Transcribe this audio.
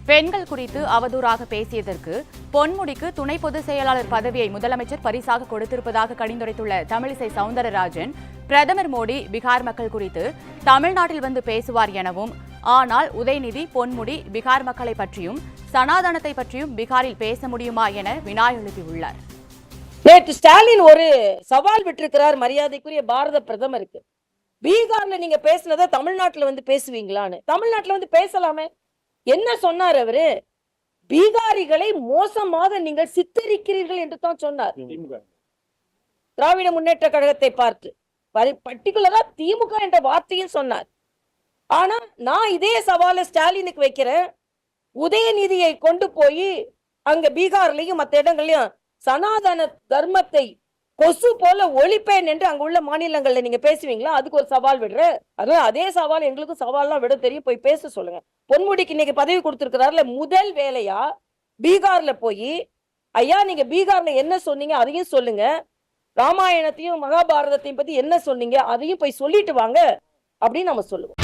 பெண்கள் குறித்து அவதூறாக பேசியதற்கு பொன்முடிக்கு துணை பொதுச் செயலாளர் பதவியை முதலமைச்சர் பரிசாக கொடுத்திருப்பதாக கடிந்துரைத்துள்ள தமிழிசை சவுந்தரராஜன், பிரதமர் மோடி பீகார் மக்கள் குறித்து தமிழ்நாட்டில் வந்து பேசுவார் எனவும், ஆனால் உதயநிதி, பொன்முடி பீகார் மக்களை பற்றியும் சனாதனத்தை பற்றியும் பீகாரில் பேச முடியுமா என வினா எழுப்பியுள்ளார். நேற்று ஸ்டாலின் ஒரு சவால் விட்டிருக்கிறார் மரியாதைக்குரிய பாரத பிரதமருக்கு. பீகார்ல நீங்க பேசினதை தமிழ்நாட்டுல வந்து பேசுவீங்களான்னு. தமிழ்நாட்டுல வந்து பேசலாமே. என்ன சொன்னார் அவரு? பீகாரிகளை மோசமாக நீங்கள் சித்தரிக்கிறீர்கள் என்று தான் சொன்னார். திராவிட முன்னேற்ற கழகத்தை பார்த்து பர்டிகுலரா திமுக என்ற வார்த்தையும் சொன்னார். ஆனா நான் இதே சவாலை ஸ்டாலினுக்கு வைக்கிறேன். உதயநிதியை கொண்டு போய் அங்க பீகார்லயும் மற்ற இடங்கள்லயும் சனாதன தர்மத்தை கொசு போல ஒழிப்பேன் என்று அங்க உள்ள மாநிலங்கள்ல நீங்க பேசுவீங்களா? அதுக்கு ஒரு சவால் விடுற. அதே சவால் எங்களுக்கும் சவால்லாம் விட தெரியும். போய் பேச சொல்லுங்க. பொன்முடிக்கு இன்னைக்கு பதவி கொடுத்திருக்கிறாருல, முதல் வேலையா பீகார்ல போய், ஐயா நீங்க பீகார்ல என்ன சொன்னீங்க அதையும் சொல்லுங்க, ராமாயணத்தையும் மகாபாரதத்தையும் பத்தி என்ன சொன்னீங்க அதையும் போய் சொல்லிட்டு வாங்க அப்படின்னு நம்ம சொல்லுவோம்.